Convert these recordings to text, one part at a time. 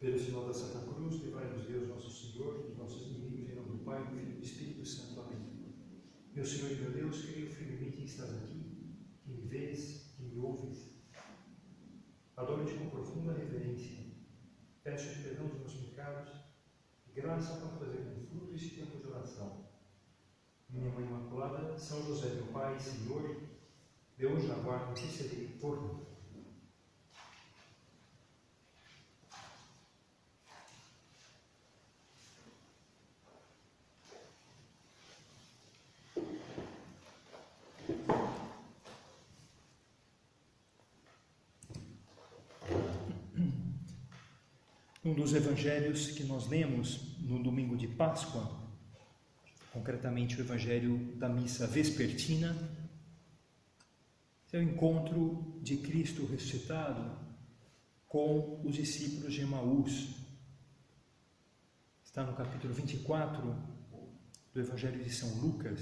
Pelo sinal da Santa Cruz, livrai-nos Deus, nosso Senhor, dos nossos inimigos, em nome do Pai, do Filho e do Espírito Santo. Amém. Meu Senhor e meu Deus, creio firmemente que estás aqui, que me vês, que me ouves. Adoro-te com profunda reverência. Peço-te perdão dos meus pecados e graça para fazer com fruto esse tempo de oração. Minha Mãe Imaculada, São José, meu Pai e Senhor, de hoje na guarda intercedei por mim. Um dos evangelhos que nós lemos no domingo de Páscoa, concretamente o evangelho da missa vespertina, é o encontro de Cristo ressuscitado com os discípulos de Emaús. Está no capítulo 24 do evangelho de São Lucas,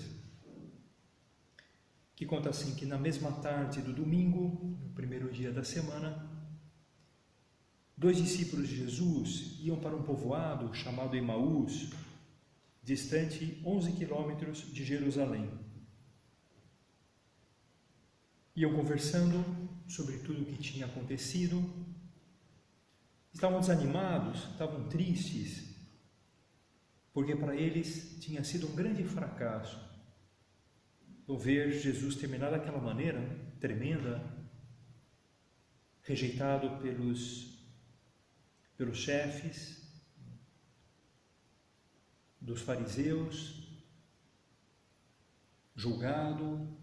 que conta assim que na mesma tarde do domingo, no primeiro dia da semana, 2 discípulos de Jesus iam para um povoado chamado Emaús, distante 11 quilômetros de Jerusalém. Iam conversando sobre tudo o que tinha acontecido, estavam desanimados, estavam tristes, porque para eles tinha sido um grande fracasso ver Jesus terminar daquela maneira tremenda, rejeitado pelos chefes dos fariseus, julgado,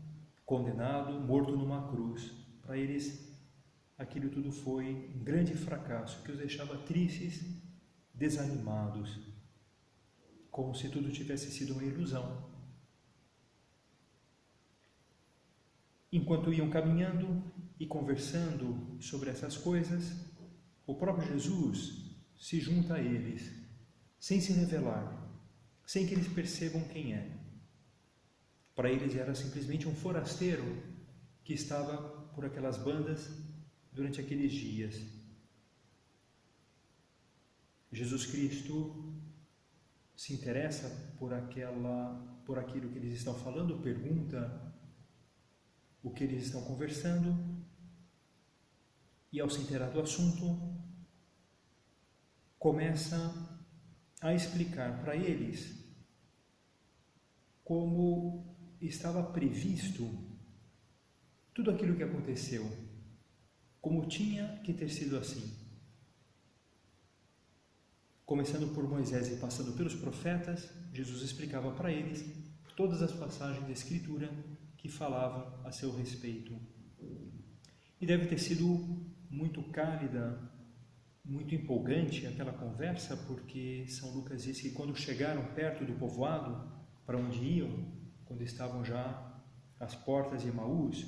condenado, morto numa cruz. Para eles, aquilo tudo foi um grande fracasso que os deixava tristes, desanimados, como se tudo tivesse sido uma ilusão. Enquanto iam caminhando e conversando sobre essas coisas, o próprio Jesus se junta a eles, sem se revelar, sem que eles percebam quem é. Para eles era simplesmente um forasteiro que estava por aquelas bandas durante aqueles dias. Jesus Cristo se interessa por aquilo que eles estão falando, pergunta o que eles estão conversando, e ao se inteirar do assunto, começa a explicar para eles como estava previsto tudo aquilo que aconteceu, como tinha que ter sido assim. Começando por Moisés e passando pelos profetas, Jesus explicava para eles todas as passagens da Escritura que falavam a seu respeito. E deve ter sido muito cálida, muito empolgante aquela conversa, porque São Lucas diz que quando chegaram perto do povoado, para onde iam, quando estavam já às portas de Emaús,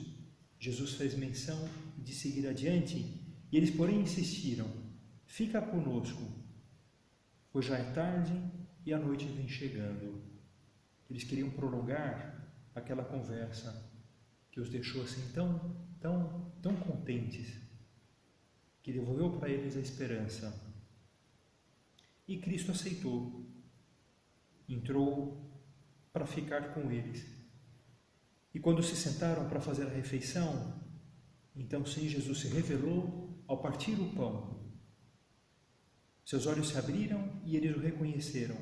Jesus fez menção de seguir adiante, e eles porém insistiram: fica conosco, pois já é tarde e a noite vem chegando. Eles queriam prolongar aquela conversa que os deixou assim tão contentes, que devolveu para eles a esperança. E Cristo aceitou, entrou para ficar com eles. E quando se sentaram para fazer a refeição, então sim, Jesus se revelou ao partir o pão. Seus olhos se abriram e eles o reconheceram.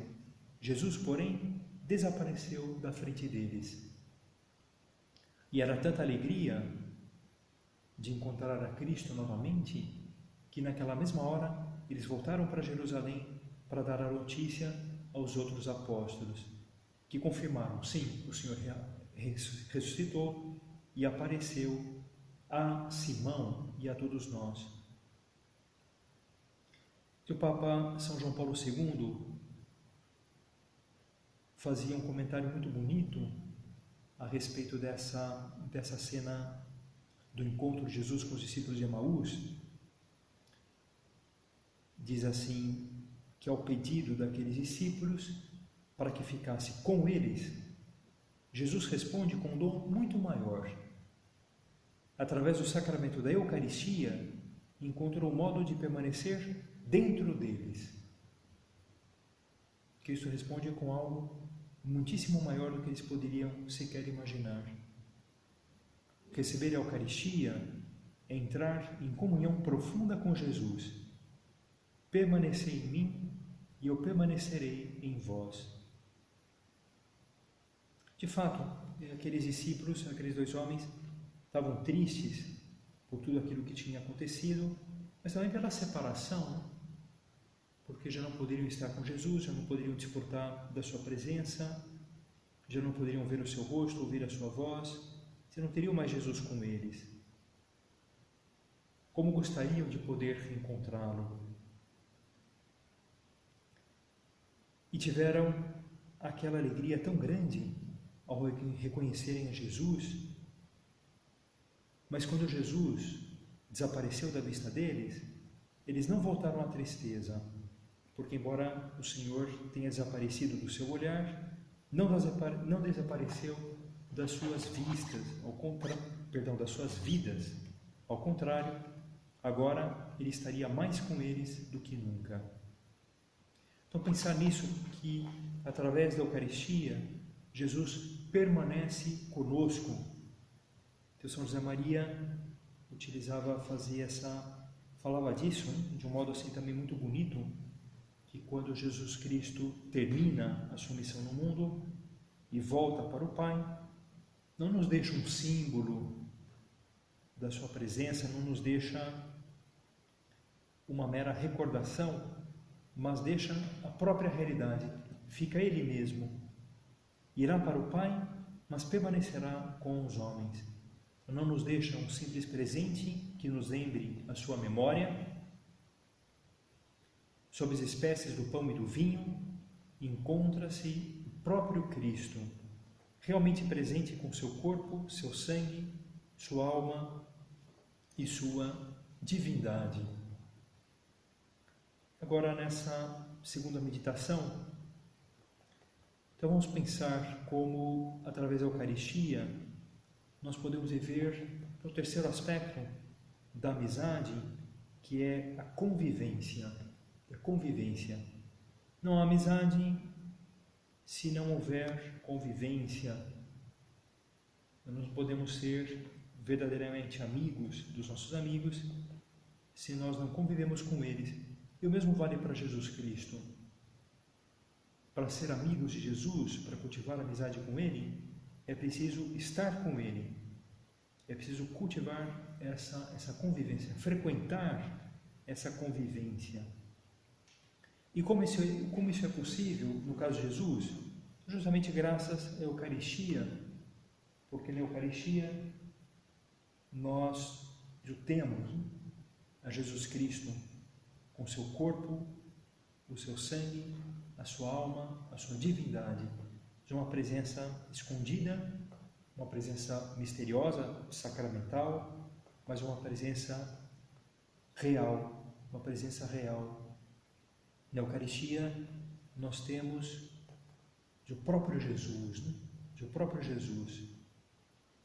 Jesus, porém, desapareceu da frente deles. E era tanta alegria de encontrar a Cristo novamente, que naquela mesma hora eles voltaram para Jerusalém para dar a notícia aos outros apóstolos, que confirmaram: sim, o Senhor ressuscitou e apareceu a Simão e a todos nós. E o Papa São João Paulo II fazia um comentário muito bonito a respeito dessa cena do encontro de Jesus com os discípulos de Emaús. Diz assim, que ao pedido daqueles discípulos para que ficasse com eles, Jesus responde com um dom muito maior. Através do sacramento da Eucaristia, encontrou o modo de permanecer dentro deles. Cristo responde com algo muitíssimo maior do que eles poderiam sequer imaginar. Receber a Eucaristia é entrar em comunhão profunda com Jesus. Permanecer em mim e eu permanecerei em vós. De fato, aqueles discípulos, aqueles 2 homens, estavam tristes por tudo aquilo que tinha acontecido, mas também pela separação, porque já não poderiam estar com Jesus, já não poderiam desfrutar da sua presença, já não poderiam ver o seu rosto, ouvir a sua voz, já não teriam mais Jesus com eles. Como gostariam de poder reencontrá-lo. E tiveram aquela alegria tão grande ao reconhecerem a Jesus, mas quando Jesus desapareceu da vista deles, eles não voltaram à tristeza, porque embora o Senhor tenha desaparecido do seu olhar, não desapareceu das suas vistas, das suas vidas. Ao contrário, agora Ele estaria mais com eles do que nunca. Então pensar nisso, que através da Eucaristia, Jesus permanece conosco. Então São José Maria falava disso, de um modo assim também muito bonito, que quando Jesus Cristo termina a sua missão no mundo e volta para o Pai, não nos deixa um símbolo da sua presença, não nos deixa uma mera recordação, mas deixa a própria realidade. Fica Ele mesmo. Irá para o Pai, mas permanecerá com os homens. Não nos deixa um simples presente que nos lembre a sua memória. Sob as espécies do pão e do vinho, encontra-se o próprio Cristo, realmente presente com seu corpo, seu sangue, sua alma e sua divindade. Agora, nessa segunda meditação, então vamos pensar como, através da Eucaristia, nós podemos viver o terceiro aspecto da amizade, que é a convivência. Não há amizade se não houver convivência. Nós não podemos ser verdadeiramente amigos dos nossos amigos se nós não convivemos com eles. E o mesmo vale para Jesus Cristo. Para ser amigos de Jesus, para cultivar amizade com Ele, é preciso estar com Ele. É preciso cultivar essa convivência, frequentar essa convivência. E como isso é possível no caso de Jesus? Justamente graças à Eucaristia, porque na Eucaristia nós temos a Jesus Cristo com seu corpo, o seu sangue, a sua alma, a sua divindade, de uma presença escondida, uma presença misteriosa, sacramental, mas uma presença real, Na Eucaristia nós temos o próprio Jesus,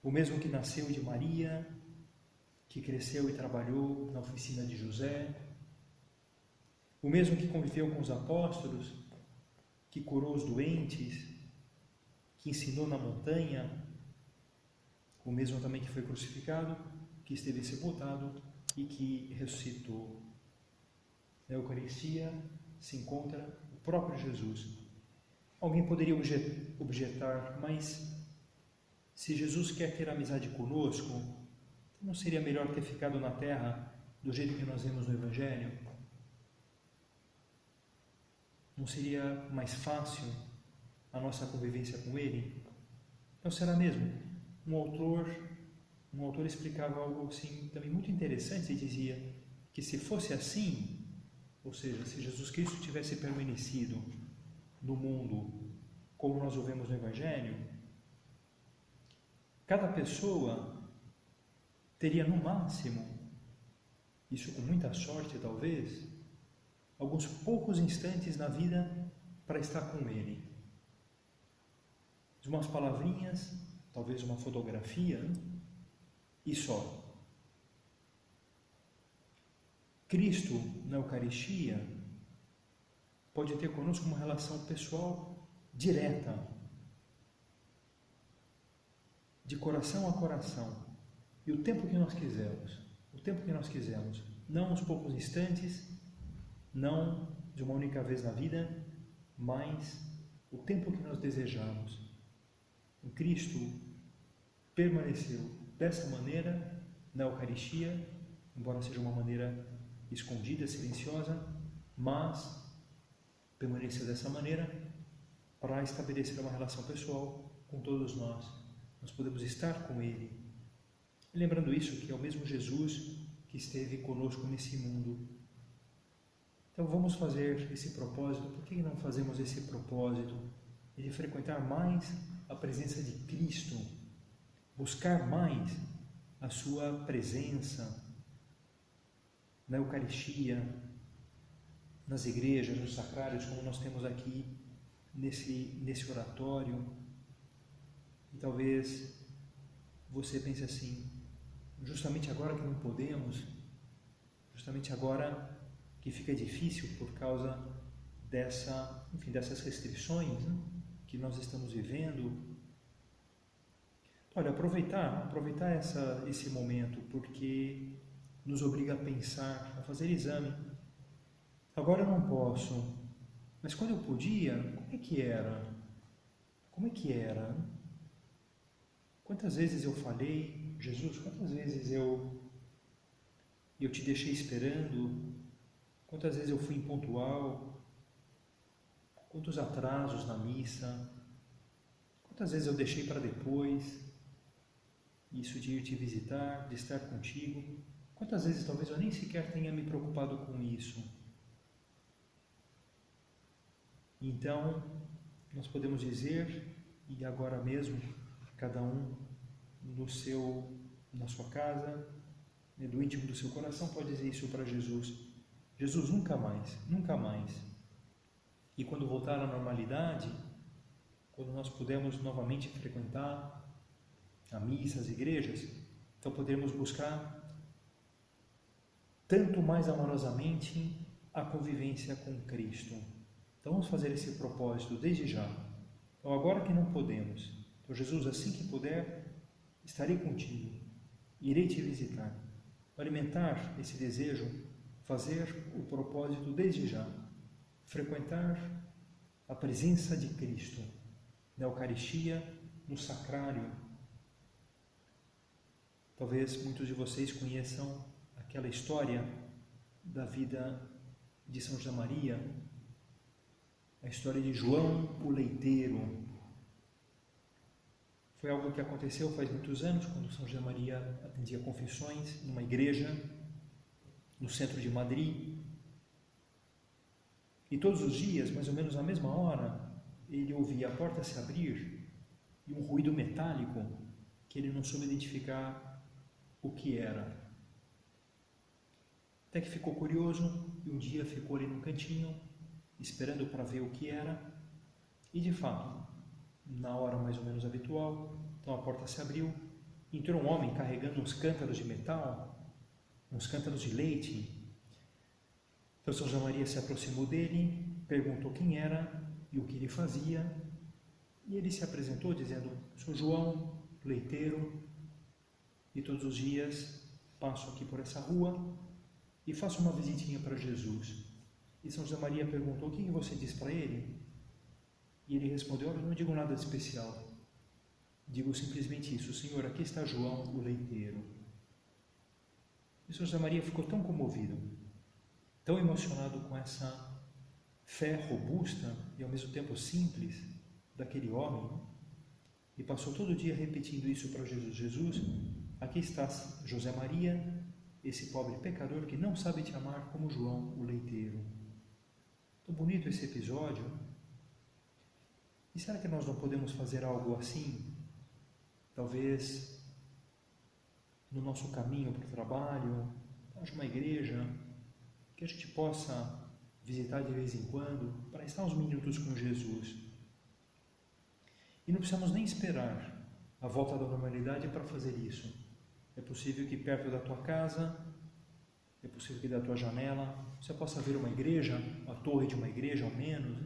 o mesmo que nasceu de Maria, que cresceu e trabalhou na oficina de José, o mesmo que conviveu com os apóstolos, que curou os doentes, que ensinou na montanha, o mesmo também que foi crucificado, que esteve sepultado e que ressuscitou. Na Eucaristia se encontra o próprio Jesus. Alguém poderia objetar, mas se Jesus quer ter amizade conosco, não seria melhor ter ficado na terra do jeito que nós vemos no Evangelho? Não seria mais fácil a nossa convivência com Ele? Não será mesmo? Um autor explicava algo assim também muito interessante e dizia que se fosse assim, ou seja, se Jesus Cristo tivesse permanecido no mundo como nós o vemos no Evangelho, cada pessoa teria no máximo, isso com muita sorte talvez, alguns poucos instantes na vida para estar com Ele. De umas palavrinhas, talvez uma fotografia, e só. Cristo, na Eucaristia, pode ter conosco uma relação pessoal direta, de coração a coração, e o tempo que nós quisermos, não uns poucos instantes, não de uma única vez na vida, mas o tempo que nós desejamos. O Cristo permaneceu dessa maneira na Eucaristia, embora seja uma maneira escondida, silenciosa, mas permaneceu dessa maneira para estabelecer uma relação pessoal com todos nós. Nós podemos estar com Ele. E lembrando isso, que é o mesmo Jesus que esteve conosco nesse mundo. Então vamos fazer esse propósito. Por que não fazemos esse propósito de frequentar mais a presença de Cristo, buscar mais a sua presença na Eucaristia, nas igrejas, nos sacrários, como nós temos aqui nesse oratório? E talvez você pense assim: justamente agora que não podemos, justamente agora que fica difícil por causa dessas restrições, né, que nós estamos vivendo. Olha, aproveitar esse momento, porque nos obriga a pensar, a fazer exame. Agora eu não posso, mas quando eu podia, como é que era? Como é que era? Quantas vezes eu falei, Jesus, quantas vezes eu te deixei esperando? Quantas vezes eu fui impontual? Quantos atrasos na missa? Quantas vezes eu deixei para depois isso de ir te visitar, de estar contigo? Quantas vezes talvez eu nem sequer tenha me preocupado com isso? Então, nós podemos dizer, e agora mesmo, cada um na sua casa, do íntimo do seu coração, pode dizer isso para Jesus: Jesus, nunca mais, nunca mais. E quando voltar à normalidade, quando nós pudermos novamente frequentar a missa, as igrejas, então poderemos buscar tanto mais amorosamente a convivência com Cristo. Então vamos fazer esse propósito desde já. Então agora que não podemos, então Jesus, assim que puder, estarei contigo, irei te visitar. Alimentar esse desejo, fazer o propósito desde já, frequentar a presença de Cristo na Eucaristia, no sacrário. Talvez muitos de vocês conheçam aquela história da vida de São José Maria, a história de João o Leiteiro. Foi algo que aconteceu faz muitos anos, quando São José Maria atendia confissões numa igreja no centro de Madrid. E todos os dias, mais ou menos à mesma hora, ele ouvia a porta se abrir e um ruído metálico que ele não soube identificar o que era. Até que ficou curioso e um dia ficou ali no cantinho, esperando para ver o que era. E de fato, na hora mais ou menos habitual, então a porta se abriu, entrou um homem carregando uns cântaros de metal, uns cântaros de leite. Então São José Maria se aproximou dele, perguntou quem era e o que ele fazia, e ele se apresentou dizendo: sou João, leiteiro, e todos os dias passo aqui por essa rua e faço uma visitinha para Jesus. E São José Maria perguntou: o que você diz para ele? E ele respondeu: olha, não digo nada de especial, digo simplesmente isso: Senhor, aqui está João, o leiteiro. E São José Maria ficou tão comovido, tão emocionado com essa fé robusta e ao mesmo tempo simples daquele homem, e passou todo dia repetindo isso para Jesus: Jesus, aqui está José Maria, esse pobre pecador que não sabe te amar como João, o leiteiro. Tão bonito esse episódio. E será que nós não podemos fazer algo assim? Talvez no nosso caminho para o trabalho, de uma igreja, que a gente possa visitar de vez em quando, para estar uns minutos com Jesus. E não precisamos nem esperar a volta da normalidade para fazer isso. É possível que perto da tua casa, é possível que da tua janela você possa ver uma igreja, a torre de uma igreja ao menos.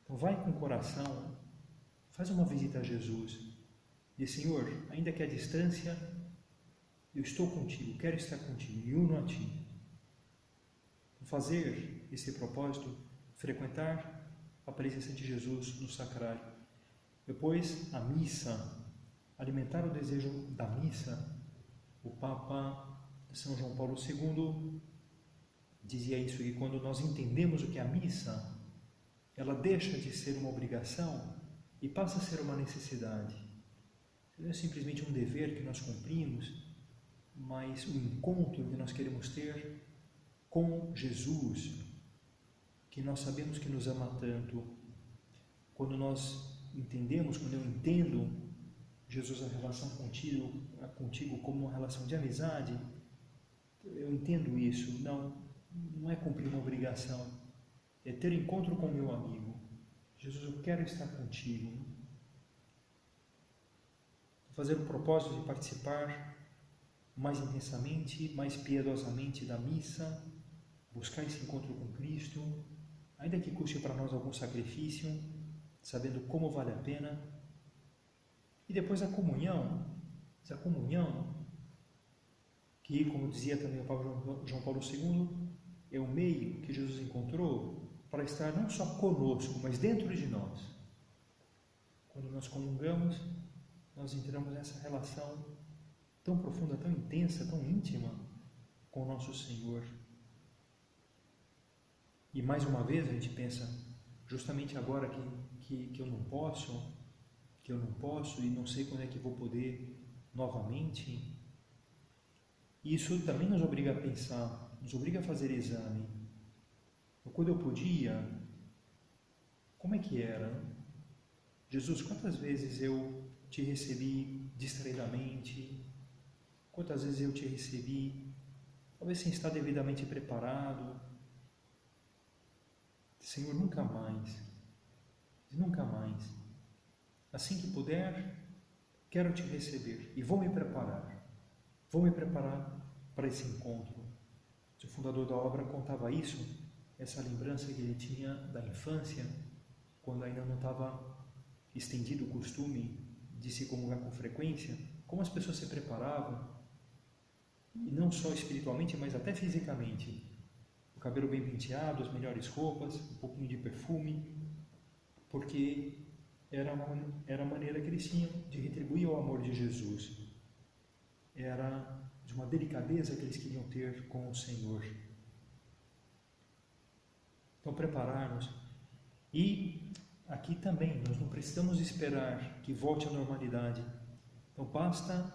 Então vai com o coração, faz uma visita a Jesus. Diz: Senhor, ainda que a distância, eu estou contigo, quero estar contigo, me uno a ti. Fazer esse propósito, frequentar a presença de Jesus no sacrário. Depois, a missa, alimentar o desejo da missa. O Papa São João Paulo II dizia isso, que quando nós entendemos o que é a missa, ela deixa de ser uma obrigação e passa a ser uma necessidade. Não é simplesmente um dever que nós cumprimos, mas um encontro que nós queremos ter com Jesus, que nós sabemos que nos ama tanto. Quando nós entendemos, quando eu entendo Jesus, a relação contigo como uma relação de amizade, eu entendo isso. Não é cumprir uma obrigação, é ter encontro com o meu amigo. Jesus, eu quero estar contigo. Fazer o propósito de participar mais intensamente, mais piedosamente da missa, buscar esse encontro com Cristo, ainda que custe para nós algum sacrifício, sabendo como vale a pena. E depois a comunhão, que, como dizia também o Papa João Paulo II, é o meio que Jesus encontrou para estar não só conosco, mas dentro de nós. Quando nós comungamos, nós entramos nessa relação tão profunda, tão intensa, tão íntima com o nosso Senhor. E mais uma vez a gente pensa, justamente agora que eu não posso e não sei quando é que vou poder novamente. Isso também nos obriga a pensar, nos obriga a fazer exame. Quando eu podia, como é que era? Jesus, quantas vezes eu te recebi distraidamente? Quantas vezes eu te recebi, talvez sem estar devidamente preparado? Senhor, nunca mais. Assim que puder, quero te receber e vou me preparar para esse encontro. O fundador da obra contava isso, essa lembrança que ele tinha da infância, quando ainda não estava estendido o costume de se comungar com frequência, como as pessoas se preparavam, e não só espiritualmente, mas até fisicamente. O cabelo bem penteado, as melhores roupas, um pouquinho de perfume, porque era a maneira que eles tinham de retribuir o amor de Jesus. Era de uma delicadeza que eles queriam ter com o Senhor. Então, preparar-nos. E aqui também, nós não precisamos esperar que volte à normalidade. Então, basta,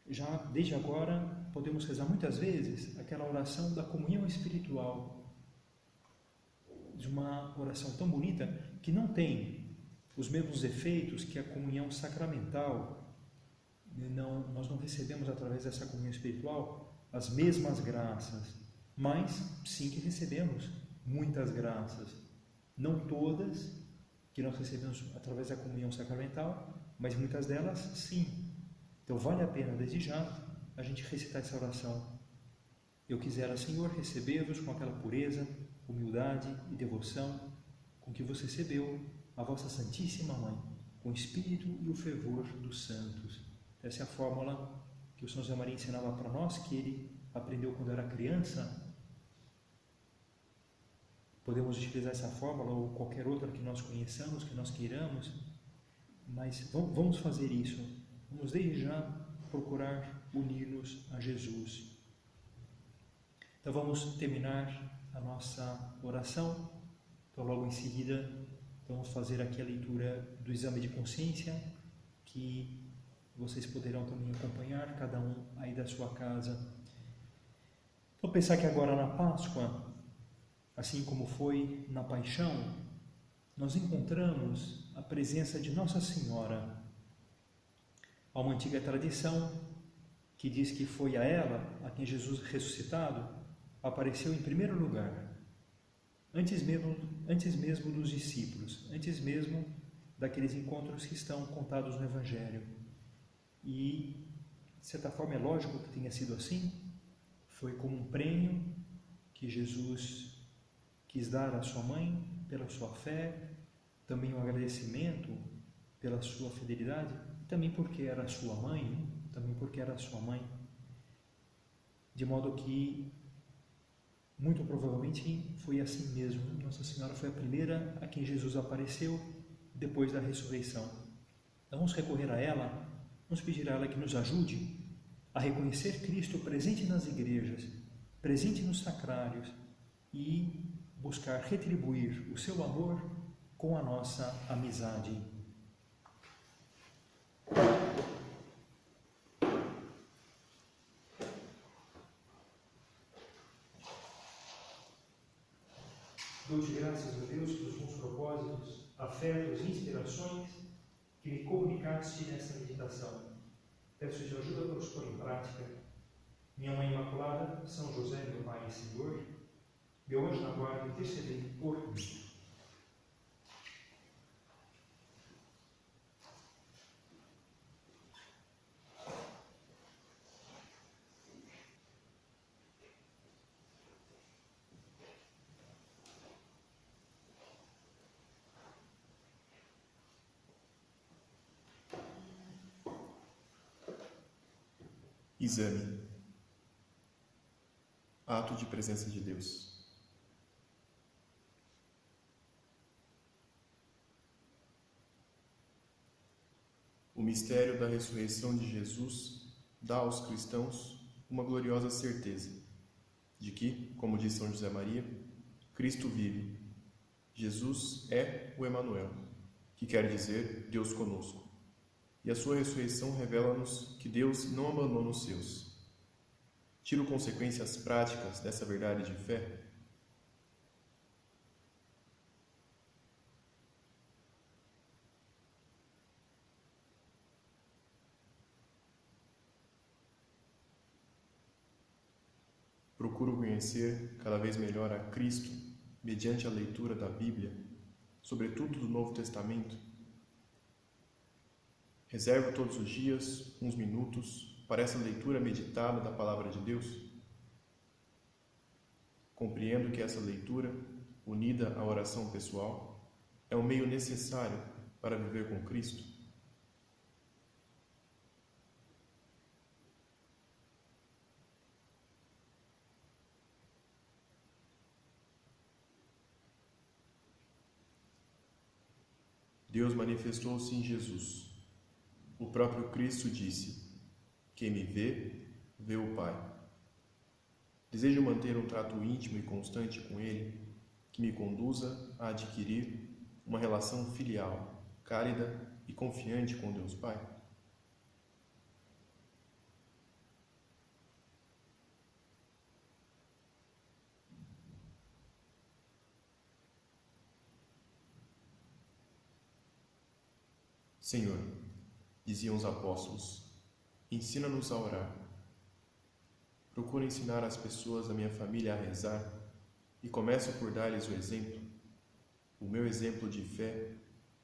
já desde agora, podemos rezar muitas vezes aquela oração da comunhão espiritual, de uma oração tão bonita que não tem os mesmos efeitos que a comunhão sacramental. Nós não recebemos através dessa comunhão espiritual as mesmas graças, mas sim que recebemos muitas graças, não todas que nós recebemos através da comunhão sacramental, mas muitas delas sim. Então vale a pena desde já a gente recitar essa oração. Eu quisera, Senhor, receber-vos com aquela pureza, humildade e devoção com que vos recebeu a vossa Santíssima Mãe, com o espírito e o fervor dos santos. Essa é a fórmula que o São José Maria ensinava para nós, que ele aprendeu quando era criança. Podemos utilizar essa fórmula ou qualquer outra que nós conheçamos, que nós queiramos, mas vamos fazer isso. Vamos desde já procurar unir-nos a Jesus. Então vamos terminar a nossa oração. Então logo em seguida vamos fazer aqui a leitura do exame de consciência, que vocês poderão também acompanhar, cada um aí da sua casa. Vou pensar que agora na Páscoa, assim como foi na Paixão, nós encontramos a presença de Nossa Senhora. Há uma antiga tradição que diz que foi a ela a quem Jesus ressuscitado apareceu em primeiro lugar, antes mesmo dos discípulos, antes mesmo daqueles encontros que estão contados no Evangelho. E, de certa forma, é lógico que tenha sido assim. Foi como um prêmio que Jesus quis dar à sua mãe pela sua fé, também um agradecimento pela sua fidelidade, também porque era sua mãe, de modo que, muito provavelmente, foi assim mesmo. Nossa Senhora foi a primeira a quem Jesus apareceu depois da ressurreição. Então vamos recorrer a ela, vamos pedir a ela que nos ajude a reconhecer Cristo presente nas igrejas, presente nos sacrários e buscar retribuir o seu amor com a nossa amizade. Dou-te graças, meu Deus, pelos bons propósitos, afetos e inspirações que me comunicaste nesta meditação. Peço-te ajuda para os pôr em prática. Minha Mãe Imaculada, São José, meu Pai e Senhor, meu anjo da guarda, intercedei por mim. Exame. Ato de presença de Deus. O mistério da ressurreição de Jesus dá aos cristãos uma gloriosa certeza de que, como diz São José Maria, Cristo vive. Jesus é o Emanuel, que quer dizer Deus conosco. E a sua ressurreição revela-nos que Deus não abandona os seus. Tiro consequências práticas dessa verdade de fé. Procuro conhecer cada vez melhor a Cristo mediante a leitura da Bíblia, sobretudo do Novo Testamento. Reservo todos os dias uns minutos para essa leitura meditada da Palavra de Deus. Compreendo que essa leitura, unida à oração pessoal, é um meio necessário para viver com Cristo. Deus manifestou-se em Jesus. O próprio Cristo disse: "Quem me vê, vê o Pai". Desejo manter um trato íntimo e constante com Ele, que me conduza a adquirir uma relação filial, cálida e confiante com Deus Pai. Senhor, diziam os apóstolos, ensina-nos a orar. Procuro ensinar as pessoas da minha família a rezar e começo por dar-lhes o exemplo. O meu exemplo de fé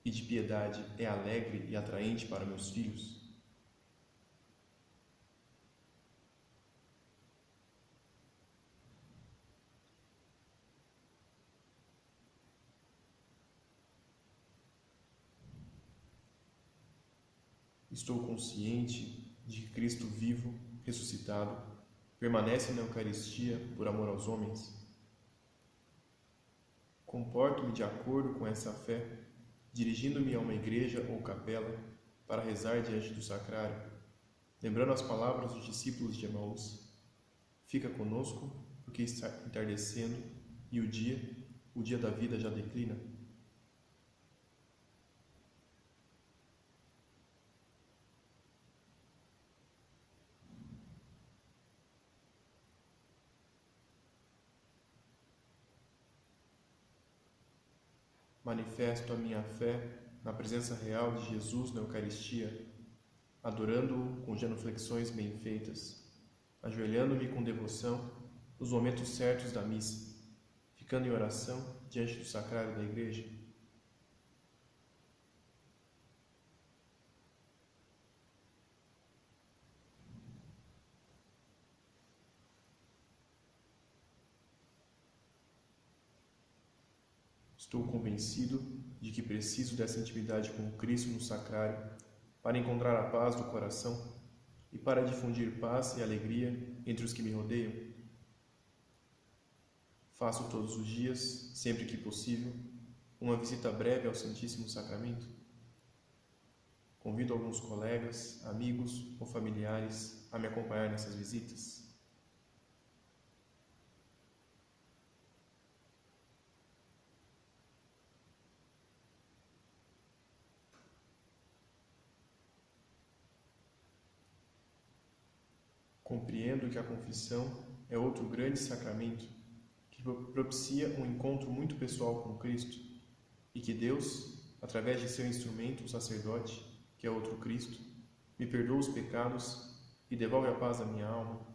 e de piedade é alegre e atraente para meus filhos. Estou consciente de que Cristo vivo, ressuscitado, permanece na Eucaristia por amor aos homens. Comporto-me de acordo com essa fé, dirigindo-me a uma igreja ou capela para rezar diante do sacrário, lembrando as palavras dos discípulos de Emaús: "Fica conosco, porque está entardecendo e o dia da vida já declina". Manifesto a minha fé na presença real de Jesus na Eucaristia, adorando-o com genuflexões bem feitas, ajoelhando-me com devoção nos momentos certos da missa, ficando em oração diante do sacrário da igreja. Estou convencido de que preciso dessa intimidade com Cristo no sacrário para encontrar a paz do coração e para difundir paz e alegria entre os que me rodeiam. Faço todos os dias, sempre que possível, uma visita breve ao Santíssimo Sacramento. Convido alguns colegas, amigos ou familiares a me acompanhar nessas visitas. Compreendo que a confissão é outro grande sacramento que propicia um encontro muito pessoal com Cristo e que Deus, através de seu instrumento, o sacerdote, que é outro Cristo, me perdoa os pecados e devolve a paz à minha alma.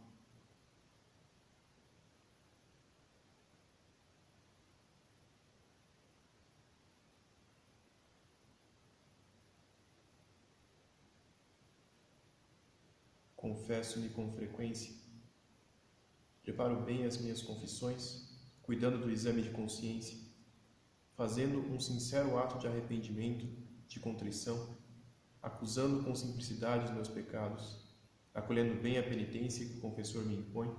Confesso-me com frequência. Preparo bem as minhas confissões, cuidando do exame de consciência, fazendo um sincero ato de arrependimento, de contrição, acusando com simplicidade os meus pecados, acolhendo bem a penitência que o confessor me impõe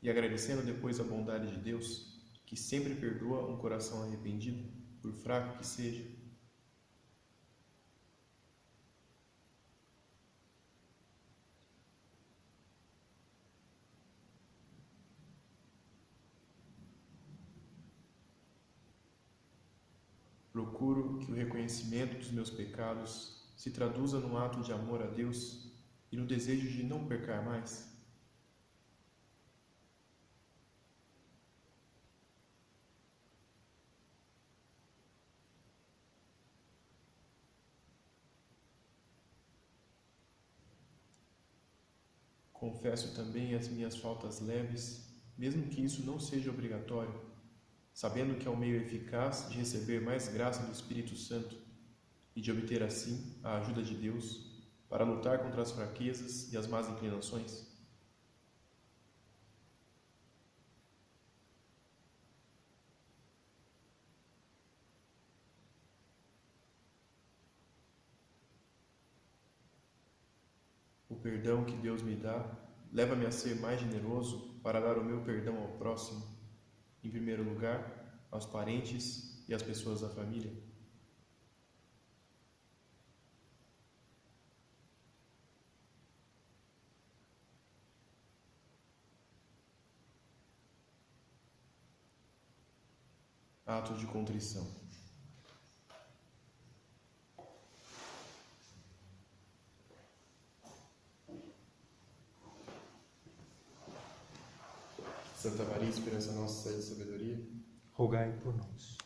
e agradecendo depois a bondade de Deus, que sempre perdoa um coração arrependido, por fraco que seja. Procuro que o reconhecimento dos meus pecados se traduza num ato de amor a Deus e no desejo de não pecar mais. Confesso também as minhas faltas leves, mesmo que isso não seja obrigatório, sabendo que é um meio eficaz de receber mais graça do Espírito Santo e de obter assim a ajuda de Deus para lutar contra as fraquezas e as más inclinações. O perdão que Deus me dá leva-me a ser mais generoso para dar o meu perdão ao próximo, em primeiro lugar, aos parentes e às pessoas da família. Ato de contrição. Santa Maria, esperança nossa, sede de sabedoria, rogai por nós.